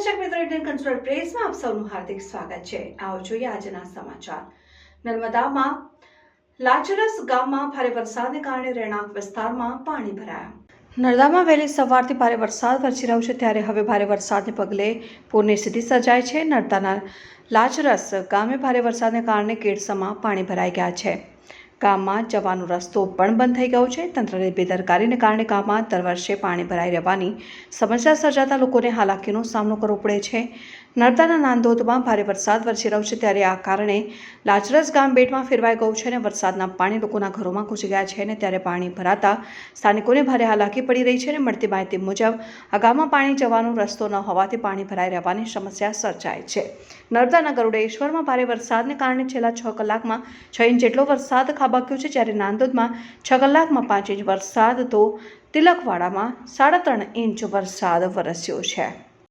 દર્શક મિત્રો, Indian consult પ્રેસમાં આપ સૌનું હાર્દિક સ્વાગત છે। આવો જોઈએ આજના સમાચાર। નર્મદામાં લાચરસ ગામમાં ભારે વરસાદને કારણે રહેણાંક વિસ્તારમાં પાણી ભરાયા। નર્મદામાં વહેલી સવારથી ભારે વરસાદ વરસી રહ્યો છે, ત્યારે હવે ભારે વરસાદને પગલે પૂરની સ્થિતિ સર્જાઈ છે। નર્મદાના લાચરસ ગામે ભારે વરસાદને કારણે કેડસમાં પાણી ભરાઈ ગયા છે। ગામમાં જવાનો રસ્તો પણ બંધ થઈ ગયો છે। તંત્રની બેદરકારીને કારણે ગામમાં દર વર્ષે પાણી ભરાઈ રહેવાની સમસ્યા સર્જાતા લોકોને હાલાકીનો સામનો કરવો પડે છે। નર્મદાના નાંદોદમાં ભારે વરસાદ વરસી રહ્યો છે, ત્યારે આ કારણે લાચરસ ગામ બેટમાં ફેરવાઈ ગયું છે અને વરસાદના પાણી લોકોના ઘરોમાં ઘૂસી ગયા છે અને ત્યારે પાણી ભરાતા સ્થાનિકોને ભારે હાલાકી પડી રહી છે। અને મળતી માહિતી મુજબ આ ગામમાં પાણી જવાનો રસ્તો ન હોવાથી પાણી ભરાઈ રહેવાની સમસ્યા સર્જાઈ છે। નર્મદાના ગરુડેશ્વરમાં ભારે વરસાદને કારણે છેલ્લા 6 કલાકમાં 6 ઇંચ જેટલો વરસાદ ખાબક્યો છે, જ્યારે નાંદોદમાં 6 કલાકમાં 5 ઇંચ વરસાદ તો તિલકવાડામાં 3.5 ઇંચ વરસાદ વરસ્યો છે।